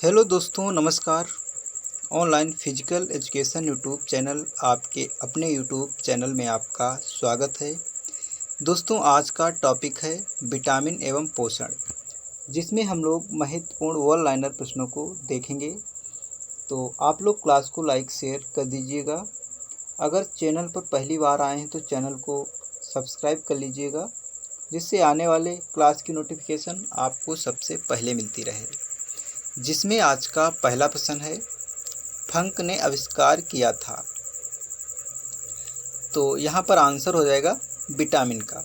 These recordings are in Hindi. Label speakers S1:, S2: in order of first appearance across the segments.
S1: हेलो दोस्तों, नमस्कार। Online physical education YouTube channel आपके अपने यूट्यूब चैनल में आपका स्वागत है। दोस्तों, आज का टॉपिक है विटामिन एवं पोषण, जिसमें हम लोग महत्वपूर्ण वन लाइनर प्रश्नों को देखेंगे। तो आप लोग क्लास को लाइक शेयर कर दीजिएगा। अगर चैनल पर पहली बार आए हैं तो चैनल को सब्सक्राइब कर लीजिएगा, जिससे आने वाले क्लास की नोटिफिकेशन आपको सबसे पहले मिलती रहे। जिसमें आज का पहला प्रश्न है, फंक ने आविष्कार किया था। तो यहाँ पर आंसर हो जाएगा विटामिन का।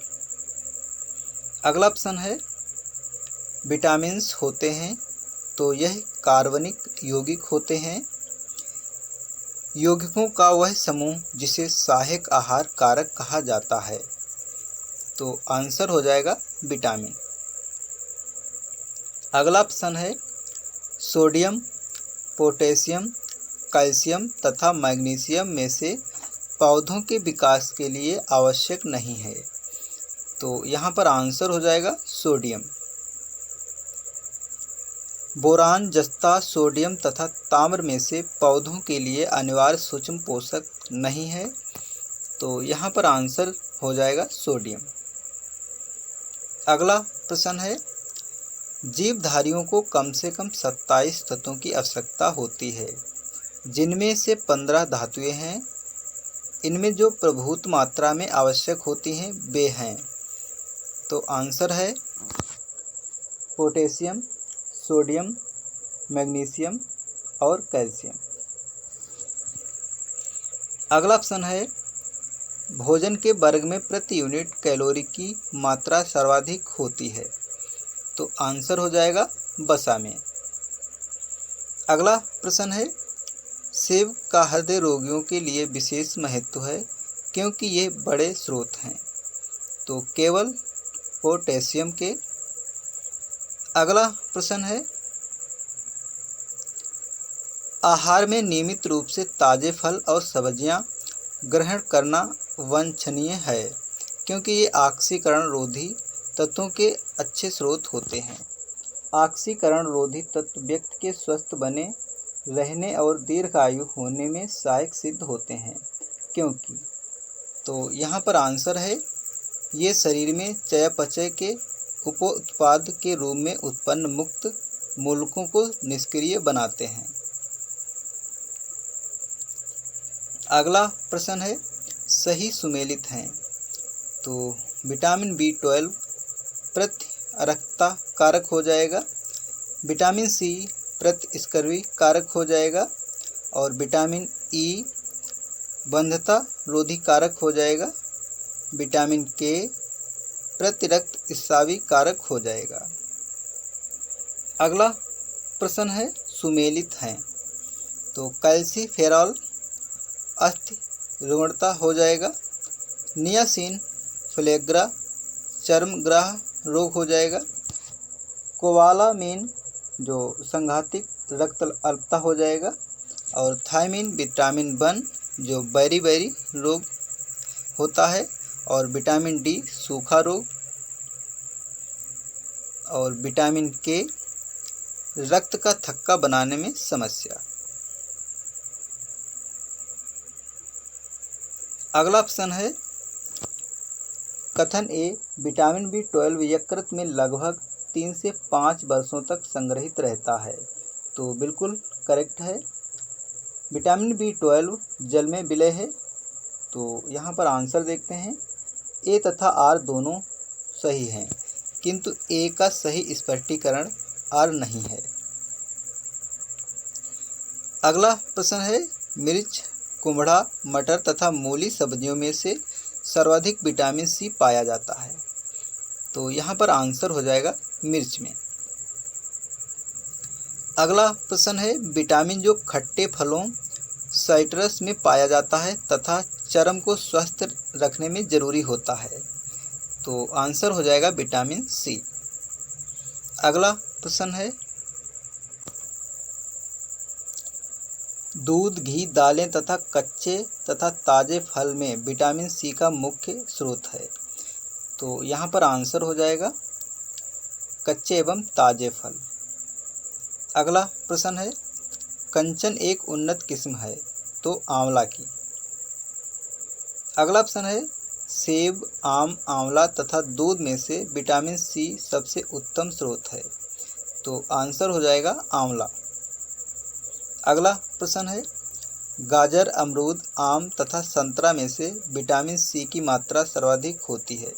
S1: अगला प्रश्न है, विटामिन्स होते हैं तो यह कार्बनिक यौगिक होते हैं। यौगिकों का वह समूह जिसे सहायक आहार कारक कहा जाता है। तो आंसर हो जाएगा विटामिन। अगला प्रश्न है, सोडियम, पोटेशियम, कैल्शियम तथा मैग्नीशियम में से पौधों के विकास के लिए आवश्यक नहीं है। तो यहाँ पर आंसर हो जाएगा सोडियम। बोरान, जस्ता, सोडियम तथा ताम्र में से पौधों के लिए अनिवार्य सूक्ष्म पोषक नहीं है। तो यहाँ पर आंसर हो जाएगा सोडियम। अगला प्रश्न है, जीवधारियों को कम से कम 27 तत्वों की आवश्यकता होती है, जिनमें से 15 धातुएं हैं। इनमें जो प्रभुत मात्रा में आवश्यक होती हैं वे हैं। तो आंसर है पोटेशियम, सोडियम, मैग्नीशियम और कैल्शियम। अगला प्रश्न है, भोजन के वर्ग में प्रति यूनिट कैलोरी की मात्रा सर्वाधिक होती है। तो आंसर हो जाएगा वसा में। अगला प्रश्न है, सेब का हृदय रोगियों के लिए विशेष महत्व है क्योंकि ये बड़े स्रोत हैं। तो केवल पोटेशियम के। अगला प्रश्न है, आहार में नियमित रूप से ताजे फल और सब्जियां ग्रहण करना वांछनीय है क्योंकि ये ऑक्सीकरण रोधी तत्वों के अच्छे स्रोत होते हैं। ऑक्सीकरण रोधी तत्व व्यक्ति के स्वस्थ बने रहने और दीर्घायु होने में सहायक सिद्ध होते हैं क्योंकि। तो यहाँ पर आंसर है, ये शरीर में चयापचय के उपोत्पाद के रूप में उत्पन्न मुक्त मूलकों को निष्क्रिय बनाते हैं। अगला प्रश्न है, सही सुमेलित हैं। तो विटामिन B12 प्रतिरक्षता कारक हो जाएगा, विटामिन C प्रतिस्कर्वी कारक हो जाएगा और विटामिन E बंधता रोधी कारक हो जाएगा, विटामिन K प्रतिरक्त स्रावी कारक हो जाएगा। अगला प्रश्न है, सुमेलित हैं। तो कैल्सीफेरॉल अस्थि रुग्णता हो जाएगा, नियासिन फ्लेग्रा चर्मग्राह रोग हो जाएगा, कोबालामीन जो संघातिक रक्त अल्पता हो जाएगा और थायमिन विटामिन 1 जो बैरी रोग होता है और विटामिन D सूखा रोग और विटामिन K रक्त का थक्का बनाने में समस्या। अगला प्रश्न है, कथन ए, विटामिन B12 यकृत में लगभग 3 से 5 वर्षों तक संग्रहित रहता है। तो बिल्कुल करेक्ट है। विटामिन B12 जल में विलय है। तो यहाँ पर आंसर देखते हैं, ए तथा आर दोनों सही हैं, किंतु ए का सही स्पष्टीकरण आर नहीं है। अगला प्रश्न है, मिर्च, कुम्हड़ा, मटर तथा मूली सब्जियों में से सर्वाधिक विटामिन C पाया जाता है। तो यहाँ पर आंसर हो जाएगा मिर्च में। अगला प्रश्न है, विटामिन जो खट्टे फलों साइट्रस में पाया जाता है तथा चर्म को स्वस्थ रखने में जरूरी होता है। तो आंसर हो जाएगा विटामिन C। अगला प्रश्न है, दूध, घी, दालें तथा कच्चे तथा ताजे फल में विटामिन C का मुख्य स्रोत है। तो यहाँ पर आंसर हो जाएगा कच्चे एवं ताजे फल। अगला प्रश्न है, कंचन एक उन्नत किस्म है तो आंवला की। अगला ऑप्शन है, सेब, आम, आंवला तथा दूध में से विटामिन सी सबसे उत्तम स्रोत है, तो आंसर हो जाएगा आंवला। अगला प्रश्न है, गाजर, अमरूद, आम तथा संतरा में से विटामिन सी की मात्रा सर्वाधिक होती है,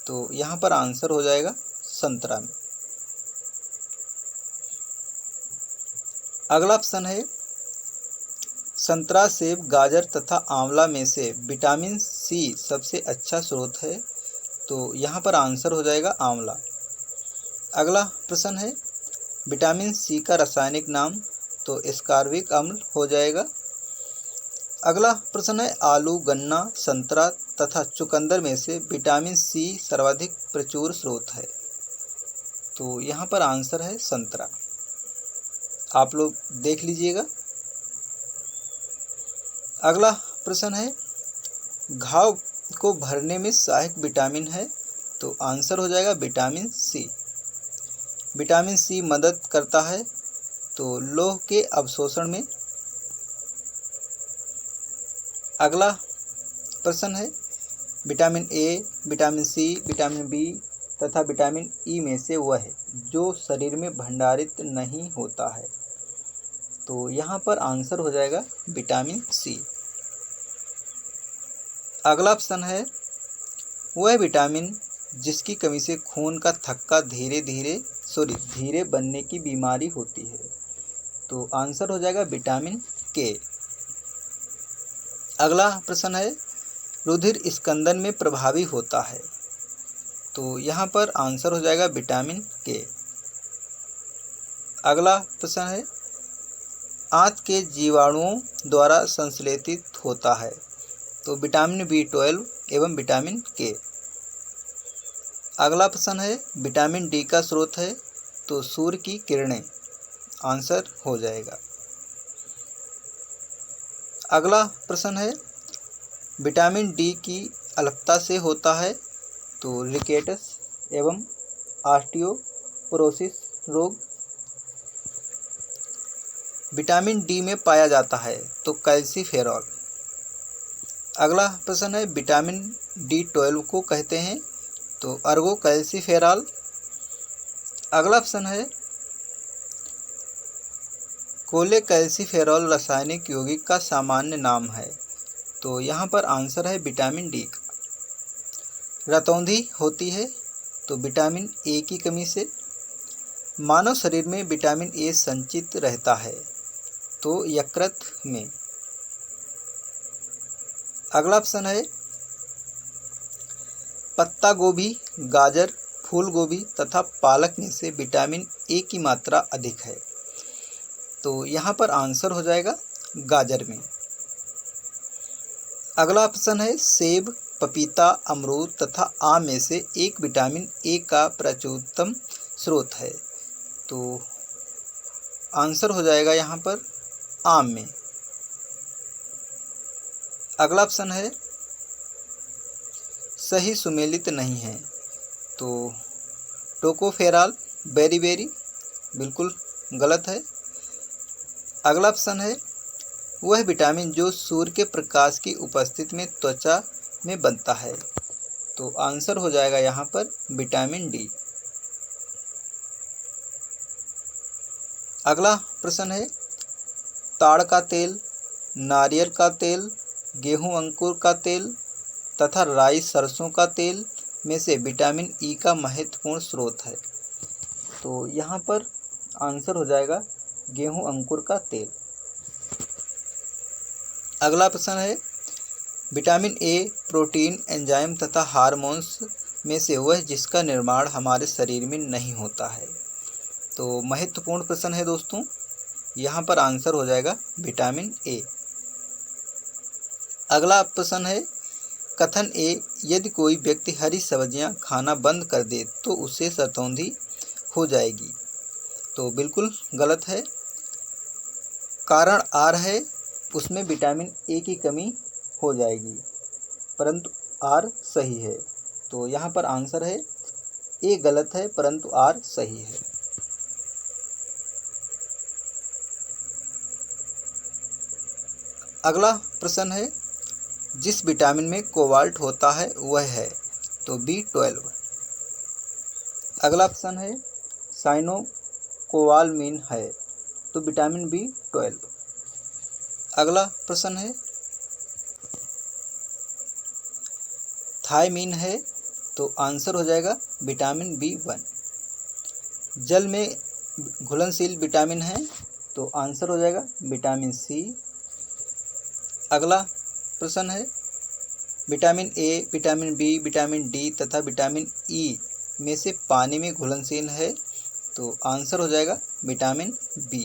S1: तो यहाँ पर आंसर हो जाएगा संतरा में। अगला ऑप्शन है, संतरा, सेब, गाजर तथा आंवला में से विटामिन सी सबसे अच्छा स्रोत है, तो यहाँ पर आंसर हो जाएगा आंवला। अगला प्रश्न है, विटामिन सी का रासायनिक नाम, तो एस्कॉर्बिक अम्ल हो जाएगा। अगला प्रश्न है, आलू, गन्ना, संतरा तथा चुकंदर में से विटामिन सी सर्वाधिक प्रचुर स्रोत है, तो यहाँ पर आंसर है संतरा। आप लोग देख लीजिएगा। अगला प्रश्न है, घाव को भरने में सहायक विटामिन है, तो आंसर हो जाएगा विटामिन सी। विटामिन सी मदद करता है तो लौह के अवशोषण में। अगला प्रश्न है, vitamin A, vitamin C, vitamin B तथा विटामिन ई में से वह है जो शरीर में भंडारित नहीं होता है, तो यहाँ पर आंसर हो जाएगा विटामिन सी। अगला ऑप्शन है, वह विटामिन जिसकी कमी से खून का थक्का धीरे बनने की बीमारी होती है, तो आंसर हो जाएगा विटामिन के। अगला प्रश्न है, रुधिर स्कंदन में प्रभावी होता है, तो यहाँ पर आंसर हो जाएगा विटामिन के। अगला प्रश्न है, आंत के जीवाणुओं द्वारा संश्लेषित होता है, तो विटामिन B12 एवं विटामिन के। अगला प्रश्न है, विटामिन डी का स्रोत है, तो सूर्य की किरणें आंसर हो जाएगा। अगला प्रश्न है, विटामिन डी की अल्पता से होता है, तो रिकेट्स एवं ऑस्टियोपोरोसिस रोग। विटामिन डी में पाया जाता है, तो कैल्सीफेरॉल। अगला प्रश्न है, विटामिन D12 को कहते हैं, तो अर्गो कैल्सीफेरॉल। अगला प्रश्न है, कोलेकैल्सिफेरॉल रासायनिक यौगिक का सामान्य नाम है, तो यहाँ पर आंसर है विटामिन डी का। रतौंधी होती है, तो विटामिन ए की कमी से। मानव शरीर में विटामिन ए संचित रहता है, तो यकृत में। अगला ऑप्शन है, पत्ता गोभी, गाजर, फूल गोभी तथा पालक में से विटामिन ए की मात्रा अधिक है, तो यहाँ पर आंसर हो जाएगा गाजर में। अगला ऑप्शन है, सेब, पपीता, अमरूद तथा आम में से एक विटामिन ए का प्रचुरतम स्रोत है, तो आंसर हो जाएगा यहाँ पर आम में। अगला ऑप्शन है, सही सुमेलित नहीं है, तो टोकोफेरॉल, बेरी बिल्कुल गलत है। अगला ऑप्शन है, वह विटामिन जो सूर्य के प्रकाश की उपस्थिति में त्वचा में बनता है, तो आंसर हो जाएगा यहाँ पर विटामिन डी। अगला प्रश्न है, ताड़ का तेल, नारियल का तेल, गेहूं अंकुर का तेल तथा राई सरसों का तेल में से विटामिन ई का महत्वपूर्ण स्रोत है, तो यहाँ पर आंसर हो जाएगा गेहूं अंकुर का तेल। अगला प्रश्न है, विटामिन ए प्रोटीन, एंजाइम तथा हार्मोन्स में से वह जिसका निर्माण हमारे शरीर में नहीं होता है, तो महत्वपूर्ण प्रश्न है दोस्तों, यहाँ पर आंसर हो जाएगा विटामिन ए। अगला प्रश्न है, कथन ए, यदि कोई व्यक्ति हरी सब्जियां खाना बंद कर दे तो उसे रतौंधी हो जाएगी, तो बिल्कुल गलत है। कारण आर है, उसमें विटामिन ए की कमी हो जाएगी, परंतु आर सही है, तो यहाँ पर आंसर है ए गलत है परंतु आर सही है। अगला प्रश्न है, जिस विटामिन में कोबाल्ट होता है वह है, तो B12। अगला प्रश्न है, साइनोकोबालामिन है, तो विटामिन B12। अगला प्रश्न है, थायमीन है, तो आंसर हो जाएगा विटामिन B1। जल में घुलनशील विटामिन है, तो आंसर हो जाएगा विटामिन C। अगला प्रश्न है, vitamin A, vitamin B, vitamin D तथा विटामिन E में से पानी में घुलनशील है, तो आंसर हो जाएगा विटामिन B।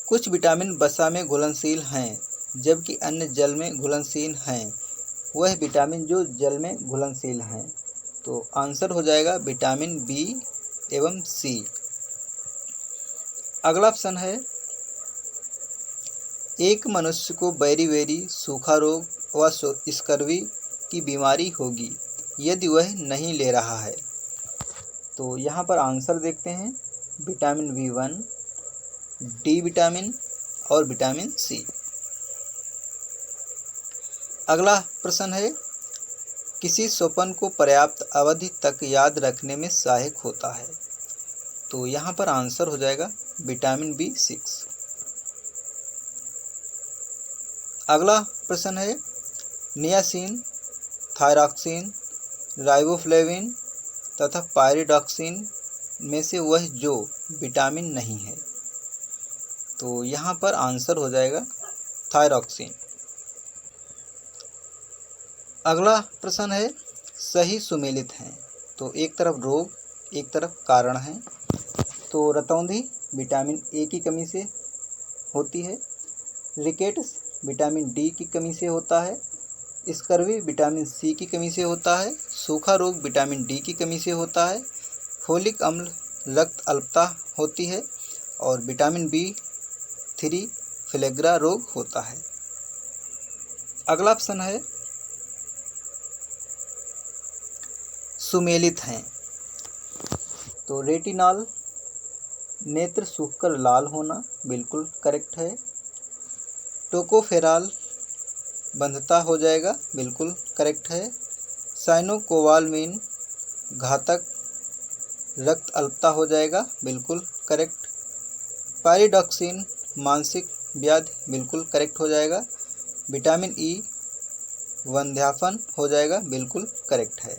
S1: कुछ विटामिन वसा में घुलनशील हैं जबकि अन्य जल में घुलनशील हैं। वह विटामिन जो जल में घुलनशील हैं, तो आंसर हो जाएगा विटामिन B एवं C। अगला प्रश्न है, एक मनुष्य को बेरी सूखा रोग व स्कर्वी की बीमारी होगी यदि वह नहीं ले रहा है, तो यहाँ पर आंसर देखते हैं, विटामिन B1, D विटामिन और विटामिन C। अगला प्रश्न है, किसी स्वप्न को पर्याप्त अवधि तक याद रखने में सहायक होता है, तो यहाँ पर आंसर हो जाएगा विटामिन B6। अगला प्रश्न है, नियासिन, थायरॉक्सिन, राइबोफ्लेविन तथा पायरिडॉक्सिन में से वह जो विटामिन नहीं है, तो यहाँ पर आंसर हो जाएगा थायरॉक्सिन। अगला प्रश्न है, सही सुमेलित हैं, तो एक तरफ रोग एक तरफ कारण है, तो रतौंधी विटामिन ए की कमी से होती है, रिकेट्स विटामिन डी की कमी से होता है, स्कर्वी विटामिन सी की कमी से होता है, सूखा रोग विटामिन डी की कमी से होता है, फोलिक अम्ल रक्त अल्पता होती है और विटामिन B3 फिलेग्रा रोग होता है। अगला प्रश्न है, सुमेलित हैं, तो रेटिनॉल नेत्र सूखकर लाल होना बिल्कुल करेक्ट है, टोकोफेरॉल बंधता हो जाएगा बिल्कुल करेक्ट है, साइनोकोबालामिन घातक रक्त अल्पता हो जाएगा बिल्कुल करेक्ट, पायरिडॉक्सिन मानसिक व्याधि बिल्कुल करेक्ट हो जाएगा, विटामिन E वंध्यापन हो जाएगा बिल्कुल करेक्ट है।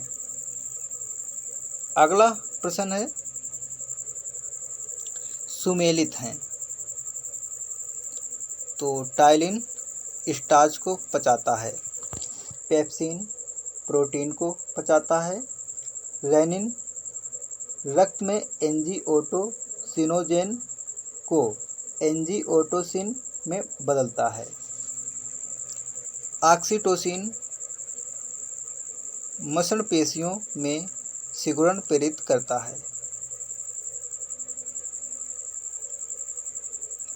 S1: अगला प्रश्न है, सुमेलित हैं, तो टाइलिन स्टार्च को पचाता है, पेप्सिन प्रोटीन को पचाता है, रेनिन रक्त में एंजियोटेंसिनोजेन को एंजियोटेंसिन में बदलता है, ऑक्सीटोसिन मांसपेशियों में सिकुड़न प्रेरित करता है।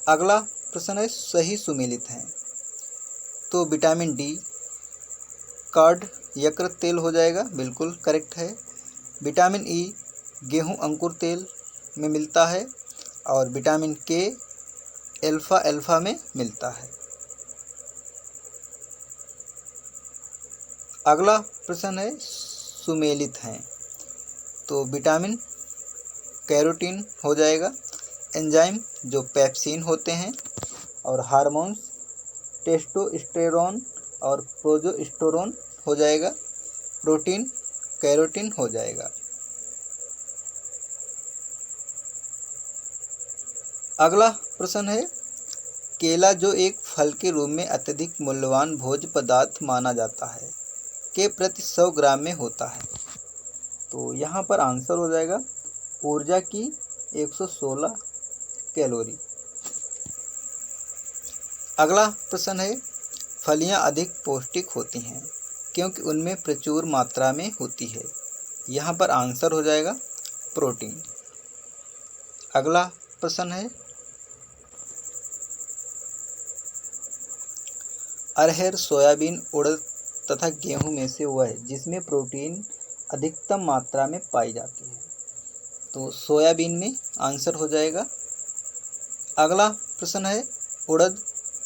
S1: अगला प्रश्न है, सही सुमेलित हैं, तो विटामिन डी कार्ड यकृत तेल हो जाएगा बिल्कुल करेक्ट है, विटामिन ई गेहूं अंकुर तेल में मिलता है और विटामिन के अल्फा में मिलता है। अगला प्रश्न है, सुमेलित हैं, तो विटामिन कैरोटीन हो जाएगा, एंजाइम जो पेप्सिन होते हैं और हार्मोन्स टेस्टोस्टेरोन और प्रोजेस्टेरोन हो जाएगा, प्रोटीन कैरोटीन हो जाएगा। अगला प्रश्न है, केला जो एक फल के रूप में अत्यधिक मूल्यवान भोज्य पदार्थ माना जाता है के प्रति 100 ग्राम में होता है, तो यहाँ पर आंसर हो जाएगा ऊर्जा की 116 कैलोरी। अगला प्रश्न है, फलियां अधिक पौष्टिक होती हैं क्योंकि उनमें प्रचुर मात्रा में होती है, यहाँ पर आंसर हो जाएगा प्रोटीन। अगला प्रश्न है, अरहर सोयाबीन उड़द तथा गेहूं में से वह है जिसमें प्रोटीन अधिकतम मात्रा में पाई जाती है, तो सोयाबीन में आंसर हो जाएगा। अगला प्रश्न है, उड़द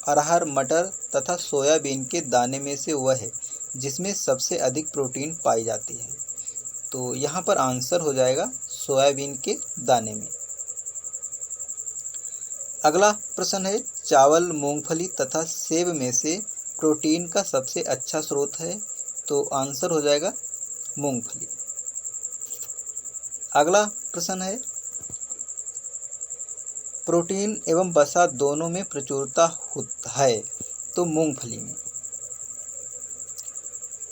S1: अरहर, मटर तथा सोयाबीन के दाने में से वह है जिसमें सबसे अधिक प्रोटीन पाई जाती है। तो यहाँ पर आंसर हो जाएगा सोयाबीन के दाने में। अगला प्रश्न है, चावल, मूंगफली तथा सेब में से प्रोटीन का सबसे अच्छा स्रोत है। तो आंसर हो जाएगा मूंगफली। अगला प्रश्न है, प्रोटीन एवं वसा दोनों में प्रचुरता है। तो मूंगफली में।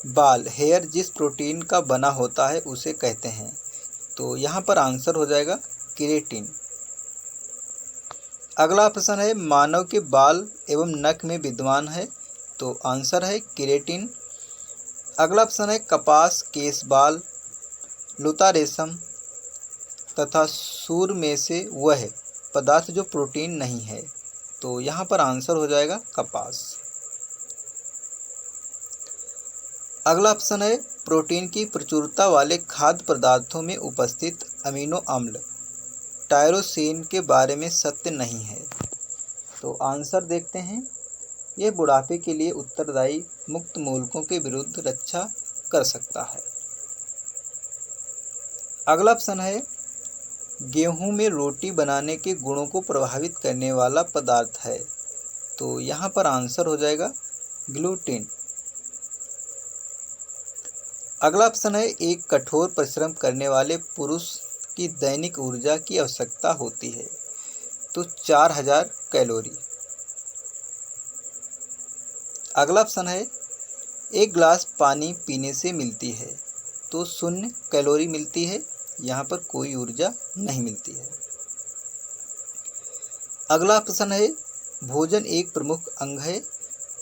S1: बाल, हेयर जिस प्रोटीन का बना होता है उसे कहते हैं। तो यहाँ पर आंसर हो जाएगा केराटिन। अगला प्रश्न है, मानव के बाल एवं नख में विद्यमान है। तो आंसर है केराटिन। अगला प्रश्न है, कपास, केश, बाल, लूता, रेशम तथा सूर में से वह पदार्थ जो प्रोटीन नहीं है। तो यहाँ पर आंसर हो जाएगा कपास। अगला ऑप्शन है, प्रोटीन की प्रचुरता वाले खाद्य पदार्थों में उपस्थित अमीनो अम्ल टायरोसिन के बारे में सत्य नहीं है। तो आंसर देखते हैं, यह बुढ़ापे के लिए उत्तरदायी मुक्त मूलकों के विरुद्ध रक्षा कर सकता है। अगला ऑप्शन है, गेहूं में रोटी बनाने के गुणों को प्रभावित करने वाला पदार्थ है। तो यहाँ पर आंसर हो जाएगा ग्लूटीन। अगला ऑप्शन है, एक कठोर परिश्रम करने वाले पुरुष की दैनिक ऊर्जा की आवश्यकता होती है। तो 4000 कैलोरी। अगला ऑप्शन है, एक गिलास पानी पीने से मिलती है। तो 0 कैलोरी मिलती है, यहाँ पर कोई ऊर्जा नहीं मिलती है। अगला प्रश्न है, भोजन एक प्रमुख अंग है।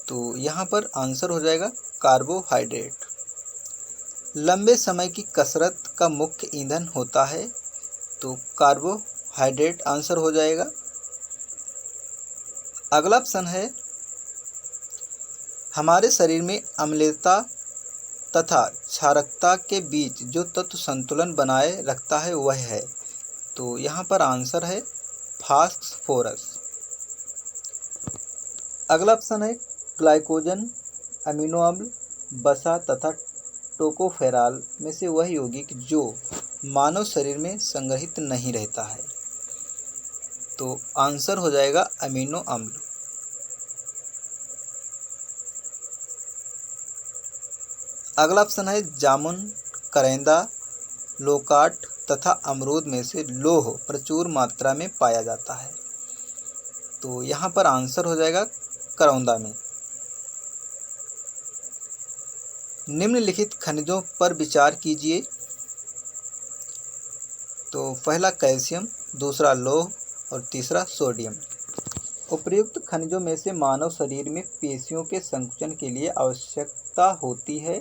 S1: तो यहाँ पर आंसर हो जाएगा कार्बोहाइड्रेट। लंबे समय की कसरत का मुख्य ईंधन होता है। तो कार्बोहाइड्रेट आंसर हो जाएगा। अगला प्रश्न है, हमारे शरीर में अम्लता तथा क्षारकता के बीच जो तत्व संतुलन बनाए रखता है वह है। तो यहाँ पर आंसर है फास्फोरस। अगला ऑप्शन है, ग्लाइकोजन, अमीनो अम्ल, वसा तथा टोकोफेरॉल में से वह यौगिक जो मानव शरीर में संग्रहित नहीं रहता है। तो आंसर हो जाएगा अमीनो अम्ल। अगला ऑप्शन है, जामुन, करेंदा, लोकाट तथा अमरूद में से लौह प्रचुर मात्रा में पाया जाता है। तो यहाँ पर आंसर हो जाएगा करौंदा में। निम्नलिखित खनिजों पर विचार कीजिए। तो पहला कैल्शियम, दूसरा लौह और तीसरा सोडियम। उपर्युक्त खनिजों में से मानव शरीर में पेशियों के संकुचन के लिए आवश्यकता होती है।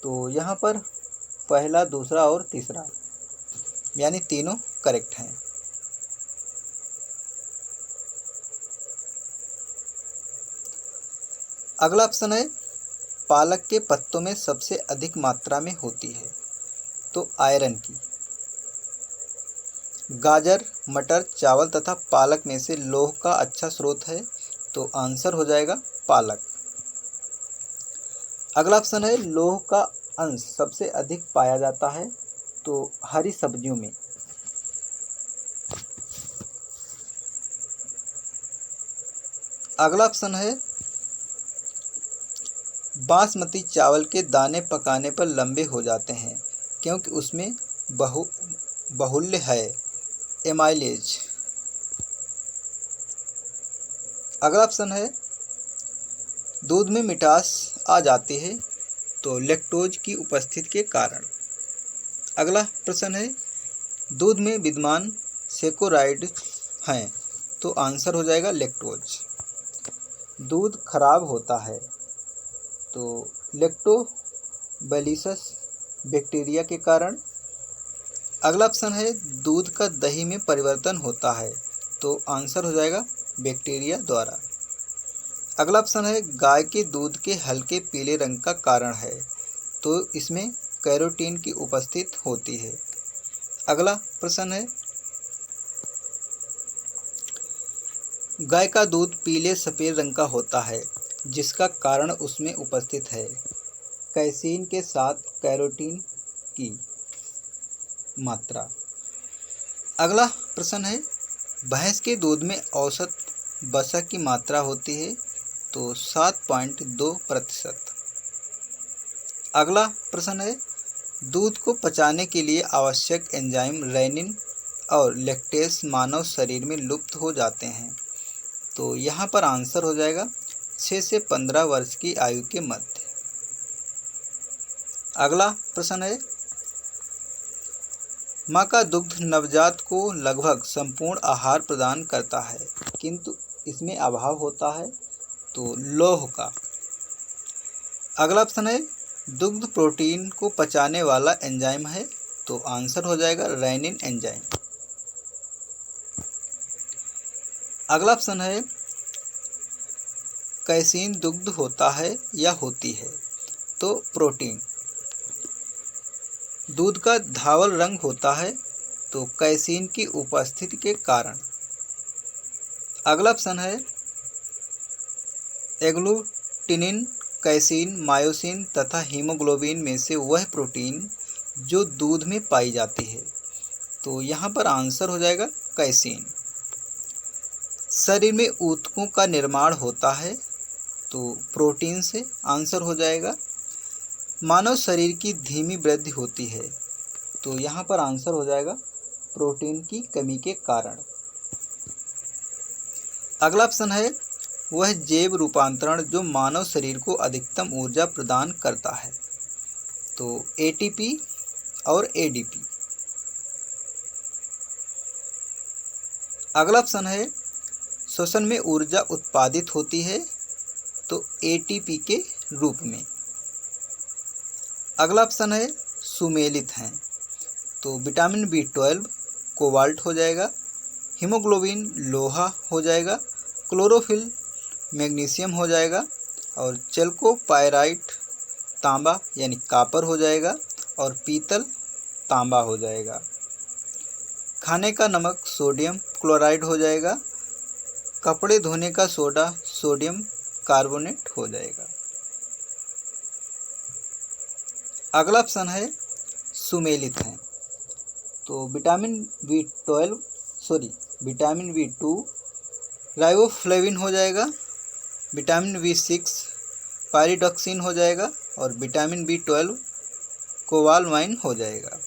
S1: तो यहाँ पर पहला, दूसरा और तीसरा यानी तीनों करेक्ट हैं। अगला ऑप्शन है, पालक के पत्तों में सबसे अधिक मात्रा में होती है। तो आयरन की। गाजर, मटर, चावल तथा पालक में से लौह का अच्छा स्रोत है। तो आंसर हो जाएगा पालक। अगला ऑप्शन है, लौह का अंश सबसे अधिक पाया जाता है। तो हरी सब्जियों में। अगला ऑप्शन है, बासमती चावल के दाने पकाने पर लंबे हो जाते हैं क्योंकि उसमें बहुल्य है एमाइलेज। अगला ऑप्शन है, दूध में मिठास आ जाती है। तो लैक्टोज की उपस्थिति के कारण। अगला प्रश्न है, दूध में विद्यमान सेकोराइड हैं। तो आंसर हो जाएगा लैक्टोज। दूध खराब होता है। तो लैक्टोबैसिलस बैक्टीरिया के कारण। अगला ऑप्शन है, दूध का दही में परिवर्तन होता है। तो आंसर हो जाएगा बैक्टीरिया द्वारा। अगला ऑप्शन है, गाय के दूध के हल्के पीले रंग का कारण है। तो इसमें कैरोटीन की उपस्थिति होती है। अगला प्रश्न है, गाय का दूध पीले सफ़ेद रंग का होता है, जिसका कारण उसमें उपस्थित है कैसीन के साथ कैरोटीन की मात्रा। अगला प्रश्न है, भैंस के दूध में औसत वसा की मात्रा होती है तो 7.2%। अगला प्रश्न है, दूध को पचाने के लिए आवश्यक एंजाइम रेनिन और लैक्टेस मानव शरीर में लुप्त हो जाते हैं। तो यहाँ पर आंसर हो जाएगा 6 से 15 वर्ष की आयु के मध्य। अगला प्रश्न है, माँ का दुग्ध नवजात को लगभग संपूर्ण आहार प्रदान करता है, किंतु इसमें अभाव होता है तो लौह का। अगला प्रश्न है, दुग्ध प्रोटीन को पचाने वाला एंजाइम है, तो आंसर हो जाएगा रेनिन एंजाइम। अगला प्रश्न है, कैसीन दुग्ध होता है या होती है, तो प्रोटीन। दूध का धावल रंग होता है तो कैसीन की उपस्थिति के कारण। अगला प्रश्न है, एग्लूटिनिन, कैसीन, मायोसिन तथा हीमोग्लोबिन में से वह प्रोटीन जो दूध में पाई जाती है, तो यहाँ पर आंसर हो जाएगा कैसीन। शरीर में ऊतकों का निर्माण होता है तो प्रोटीन से, आंसर हो जाएगा। मानव शरीर की धीमी वृद्धि होती है, तो यहाँ पर आंसर हो जाएगा प्रोटीन की कमी के कारण। अगला प्रश्न है, वह जैव रूपांतरण जो मानव शरीर को अधिकतम ऊर्जा प्रदान करता है, तो एटीपी और एडीपी। अगला प्रश्न है, श्वसन में ऊर्जा उत्पादित होती है तो एटीपी के रूप में। अगला प्रश्न है, सुमेलित हैं, तो विटामिन B12 कोबाल्ट हो जाएगा, हीमोग्लोबिन लोहा हो जाएगा, क्लोरोफिल मैग्नीशियम हो जाएगा और चेल्कोपायराइट तांबा यानी कापर हो जाएगा और पीतल तांबा हो जाएगा। खाने का नमक सोडियम क्लोराइड हो जाएगा, कपड़े धोने का सोडा सोडियम कार्बोनेट हो जाएगा। अगला प्रश्न है, सुमेलित हैं, तो विटामिन B2 राइबोफ्लेविन हो जाएगा, विटामिन B6 पायरिडॉक्सिन हो जाएगा और विटामिन B12 कोबालमाइन हो जाएगा।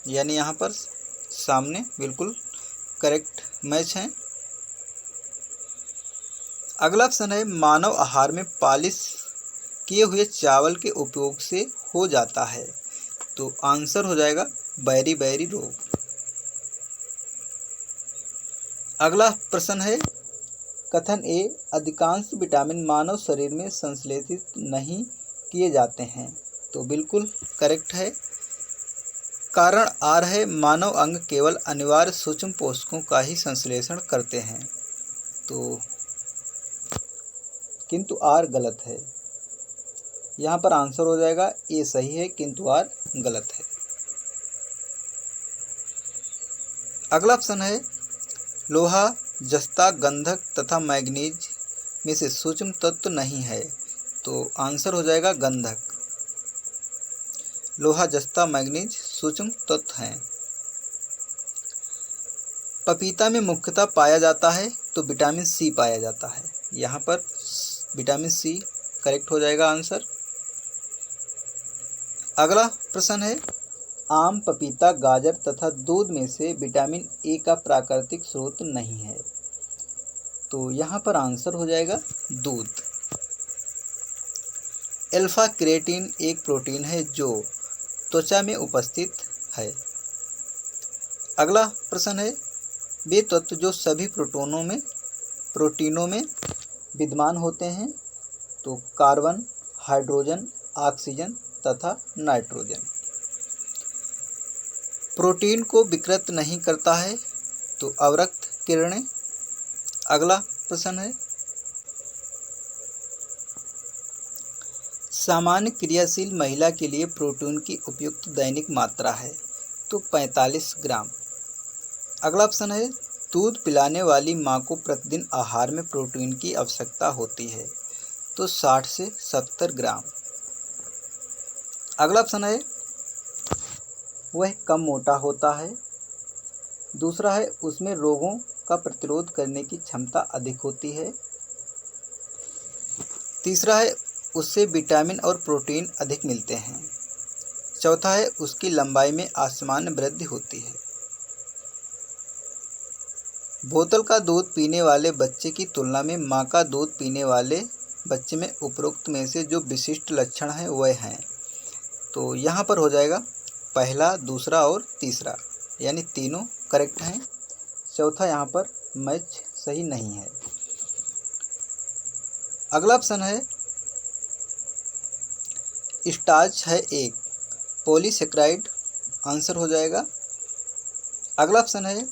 S1: यानी यहाँ पर सामने बिल्कुल करेक्ट मैच है। अगला प्रश्न है, मानव आहार में पालिश किए हुए चावल के उपयोग से हो जाता है, तो आंसर हो जाएगा बैरी रोग। अगला प्रश्न है, कथन ए, अधिकांश विटामिन मानव शरीर में संश्लेषित नहीं किए जाते हैं, तो बिल्कुल करेक्ट है। कारण आर है, मानव अंग केवल अनिवार्य सूक्ष्म पोषकों का ही संश्लेषण करते हैं, तो किंतु आर गलत है। यहाँ पर आंसर हो जाएगा ए सही है किंतु आर गलत है। अगला प्रश्न है, लोहा, जस्ता, गंधक तथा मैग्नीज में से सूक्ष्म तत्व नहीं है, तो आंसर हो जाएगा गंधक। लोहा, जस्ता, मैग्नीज सूक्ष्म तत्व हैं। पपीता में मुख्यतः पाया जाता है तो विटामिन सी पाया जाता है, यहाँ पर विटामिन सी करेक्ट हो जाएगा आंसर। अगला प्रश्न है, आम, पपीता, गाजर तथा दूध में से विटामिन ए का प्राकृतिक स्रोत नहीं है, तो यहाँ पर आंसर हो जाएगा दूध। अल्फा क्रिएटिन एक प्रोटीन है जो त्वचा में उपस्थित है। अगला प्रश्न है, वे तत्व जो सभी प्रोटीनों में विद्यमान होते हैं, तो कार्बन, हाइड्रोजन, ऑक्सीजन तथा नाइट्रोजन। प्रोटीन को विकृत नहीं करता है, तो अवरक्त किरणें। अगला प्रश्न है, सामान्य क्रियाशील महिला के लिए प्रोटीन की उपयुक्त दैनिक मात्रा है, तो 45 ग्राम। अगला प्रश्न है, दूध पिलाने वाली माँ को प्रतिदिन आहार में प्रोटीन की आवश्यकता होती है? तो 60 से 70 ग्राम। अगला ऑप्शन है वह कम मोटा होता है। दूसरा है उसमें रोगों का प्रतिरोध करने की क्षमता अधिक होती है। तीसरा है उससे विटामिन और प्रोटीन अधिक मिलते हैं। चौथा है उसकी लंबाई में असामान्य वृद्धि होती है। बोतल का दूध पीने वाले बच्चे की तुलना में माँ का दूध पीने वाले बच्चे में उपरोक्त में से जो विशिष्ट लक्षण हैं वह हैं। तो यहाँ पर हो जाएगा पहला, दूसरा और तीसरा, यानी तीनों करेक्ट हैं। चौथा यहाँ पर मैच सही नहीं है। अगला ऑप्शन है स्टार्च है एक पॉलीसेक्राइड, आंसर हो जाएगा। अगला ऑप्शन है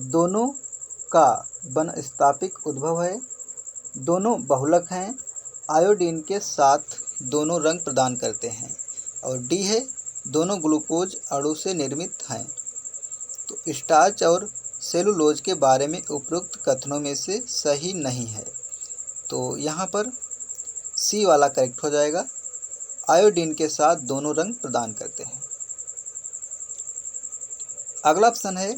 S1: दोनों का वनस्पतिक उद्भव है। दोनों बहुलक हैं। आयोडीन के साथ दोनों रंग प्रदान करते हैं। और डी है दोनों ग्लूकोज अणु से निर्मित हैं। तो स्टार्च और सेलुलोज के बारे में उपरोक्त कथनों में से सही नहीं है। तो यहाँ पर सी वाला करेक्ट हो जाएगा। आयोडीन के साथ दोनों रंग प्रदान करते हैं। अगला ऑप्शन है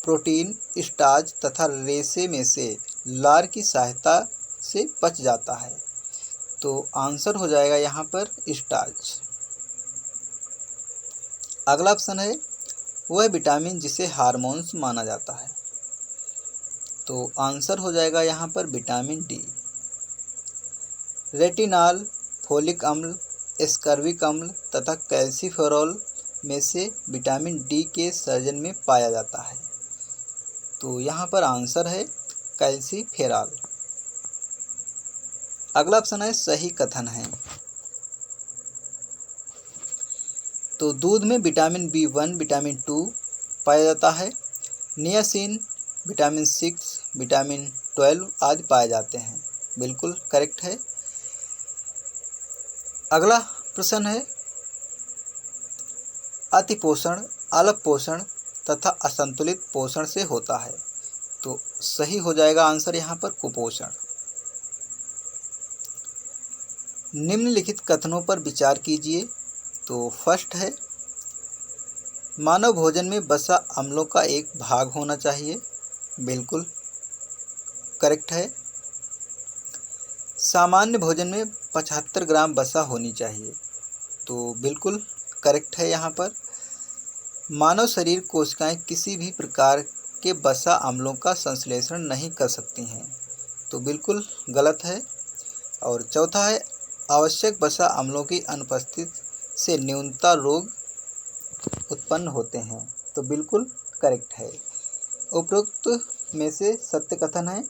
S1: प्रोटीन स्टार्च तथा रेशे में से लार की सहायता से पच जाता है। तो आंसर हो जाएगा यहाँ पर स्टार्च। अगला ऑप्शन है वह विटामिन जिसे हार्मोन्स माना जाता है। तो आंसर हो जाएगा यहाँ पर विटामिन डी। रेटिनॉल, फोलिक अम्ल, एस्कर्बिक अम्ल तथा कैल्सीफेरॉल में से विटामिन डी के सर्जन में पाया जाता है। तो यहाँ पर आंसर है कैल्सीफेरॉल। अगला ऑप्शन है सही कथन है। तो दूध में विटामिन B1, विटामिन 2 पाया जाता है। नियासिन, विटामिन 6, विटामिन 12 आदि पाए जाते हैं। बिल्कुल करेक्ट है। अगला प्रश्न है अतिपोषण अल्प पोषण तथा असंतुलित पोषण से होता है। तो सही हो जाएगा आंसर यहाँ पर कुपोषण। निम्नलिखित कथनों पर विचार कीजिए। तो फर्स्ट है मानव भोजन में वसा अम्लों का एक भाग होना चाहिए। बिल्कुल करेक्ट है। सामान्य भोजन में 75 ग्राम वसा होनी चाहिए। तो बिल्कुल करेक्ट है यहाँ पर। मानव शरीर कोशिकाएं किसी भी प्रकार के वसा अम्लों का संश्लेषण नहीं कर सकती हैं। तो बिल्कुल गलत है। और चौथा है आवश्यक वसा अम्लों की अनुपस्थिति से न्यूनता रोग उत्पन्न होते हैं। तो बिल्कुल करेक्ट है। उपरोक्त में से सत्य कथन है।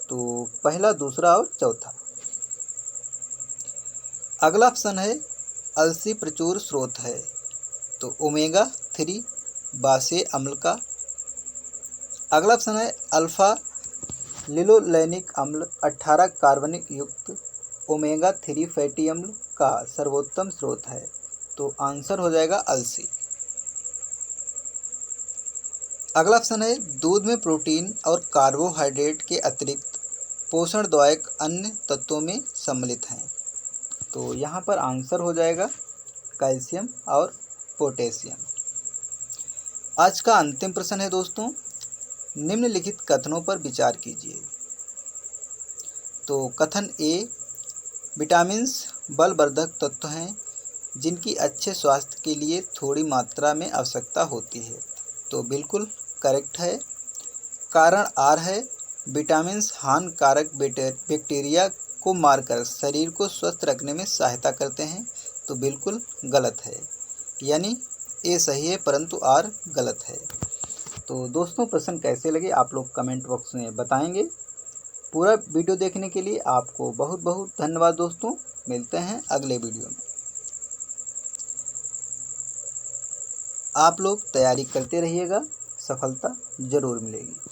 S1: तो पहला, दूसरा और चौथा। अगला ऑप्शन है अलसी प्रचुर स्रोत है। तो ओमेगा 3 बासे अम्ल का। अगला ऑप्शन है अल्फा लिनोलेनिक अम्ल 18 कार्बनिक युक्त ओमेगा 3 फैटी अम्ल का सर्वोत्तम स्रोत है। तो आंसर हो जाएगा अलसी। अगला ऑप्शन है दूध में प्रोटीन और कार्बोहाइड्रेट के अतिरिक्त पोषणदायक अन्य तत्वों में सम्मिलित हैं। तो यहाँ पर आंसर हो जाएगा कैल्शियम और पोटेशियम। आज का अंतिम प्रश्न है दोस्तों, निम्नलिखित कथनों पर विचार कीजिए। तो कथन ए विटामिन्स बलवर्धक तत्व हैं जिनकी अच्छे स्वास्थ्य के लिए थोड़ी मात्रा में आवश्यकता होती है। तो बिल्कुल करेक्ट है। कारण आर है विटामिन्स हानिकारक बैक्टीरिया को मारकर शरीर को स्वस्थ रखने में सहायता करते हैं। तो बिल्कुल गलत है, यानी ए सही है परंतु आर गलत है। तो दोस्तों प्रश्न कैसे लगे आप लोग कमेंट बॉक्स में बताएंगे। पूरा वीडियो देखने के लिए आपको बहुत बहुत धन्यवाद दोस्तों। मिलते हैं अगले वीडियो में। आप लोग तैयारी करते रहिएगा, सफलता जरूर मिलेगी।